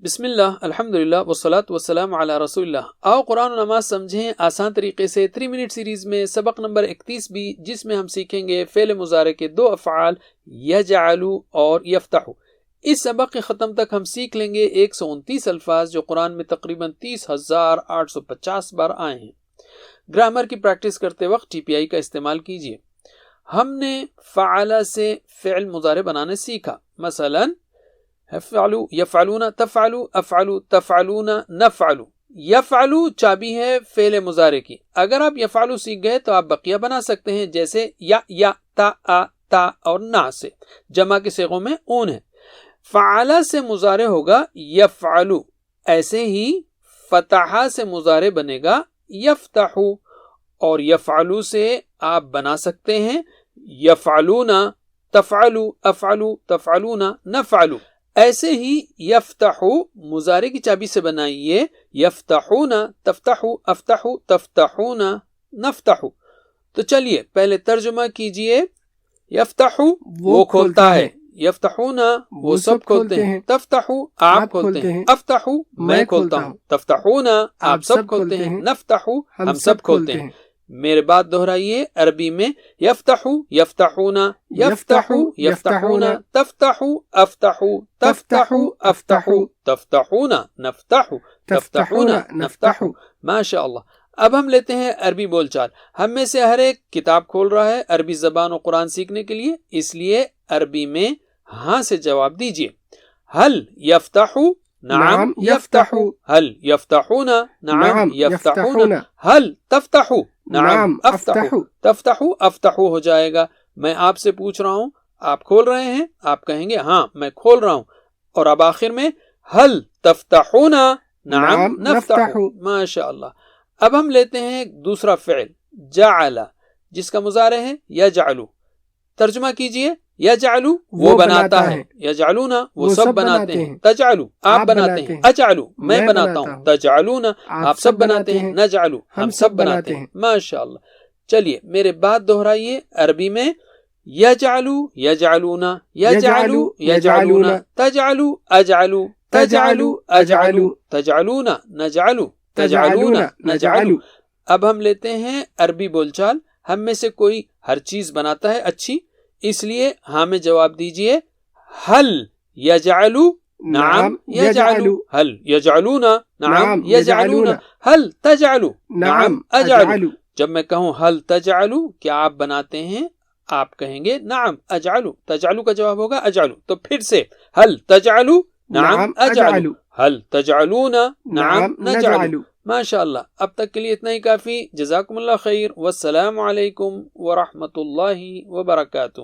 بسم اللہ الحمدللہ والصلاة والسلام علی رسول اللہ۔ آؤ قرآن و نماز سمجھیں آسان طریقے سے 3 منٹ سیریز میں سبق نمبر 31 بھی، جس میں ہم سیکھیں گے فعل مضارع کے 2 افعال یجعل اور یفتح۔ اس سبق کے ختم تک ہم سیکھ لیں گے 129 الفاظ جو قرآن میں تقریباً 30,850 بار آئے ہیں۔ گرامر کی پریکٹس کرتے وقت TPI کا استعمال کیجیے۔ ہم نے فعل سے فعل مضارع بنانے سیکھا، مثلاً افعلوا یفعلون تفعلوا افعلوا تفعلون نفعلوا۔ یفعلوا چابی ہے فعل مضارع کی۔ اگر آپ یفعلوا سیکھ گئے تو آپ بقیہ بنا سکتے ہیں، جیسے یا تا آ تا اور نا سے۔ جمع کے صیغوں میں اون ہے۔ فعل سے مضارع ہوگا یفعلوا، ایسے ہی فتح سے مضارع بنے گا یفتح، اور یفعلوا سے آپ بنا سکتے ہیں یفعلون تفعلوا افعلوا تفعلون نفعلوا۔ ایسے ہی یفتح مضارع کی چابی سے بنائیے یفتحون تفتح افتح تفتحون نفتح۔ تو چلیے پہلے ترجمہ کیجئے۔ یفتح وہ کھولتا ہے، یفتحون وہ سب کھولتے ہیں، تفتح آپ کھولتے ہیں، افتح میں کھولتا ہوں، تفتحون آپ سب کھولتے ہیں، نفتح ہم سب کھولتے ہیں۔ میرے بات دہرائیے عربی میں، یفتح یفتحون یفتح یفتحون تفتح افتح تفتح افتح تفتحون نفتح تفتحون نفتح۔ ماشاء اللہ۔ اب ہم لیتے ہیں عربی بول چال۔ ہم میں سے ہر ایک کتاب کھول رہا ہے عربی زبان و قرآن سیکھنے کے لیے، اس لیے عربی میں ہاں سے جواب دیجیے۔ حل یفتح نعم یفتح، حل یفتحون نعم یفتحون، حل تفتح نعم افتح، تفتح افتح ہو جائے گا۔ میں آپ سے پوچھ رہا ہوں، آپ کھول رہے ہیں؟ آپ کہیں گے ہاں میں کھول رہا ہوں، اور اب آخر میں حل تفتحون نعم نفتح۔ ماشاء اللہ۔ اب ہم لیتے ہیں دوسرا فعل جعل، جس کا مضارع ہے یجعل۔ ترجمہ کیجئے۔ یجعل وہ بناتا ہے، یجعلون وہ سب بناتے ہیں، تجعل آپ بناتے ہیں، اجعل میں بناتا ہوں، تجعلون آپ سب بناتے ہیں، نجعل ہم سب بناتے ہیں۔ ماشاء اللہ۔ چلیے میرے بات دہرائیے عربی میں، یجعل یجعلون یجعل یجعلون، تجعل اجعل تجعل اجعل تجعلون نجعل تجعلون نجعل۔ اب ہم لیتے ہیں عربی بول چال۔ ہم میں سے کوئی ہر چیز بناتا ہے اچھی، اس لیے ہاں میں جواب دیجئے۔ حل یجعل نعم یجعل، حل یجعلون نعم یجعلون، حل تجعل نعم اجعل۔ جب میں کہوں حل تجعل کیا آپ بناتے ہیں، آپ کہیں گے نعم اجعل، تجعل کا جواب ہوگا اجعل۔ تو پھر سے حل تجعل نعم اجعل، حل تجعلون نعم نجعل۔ ماشاء اللہ۔ اب تک کے لیے اتنا ہی کافی۔ جزاکم اللہ خیر، والسلام علیکم ورحمۃ اللہ وبرکاتہ۔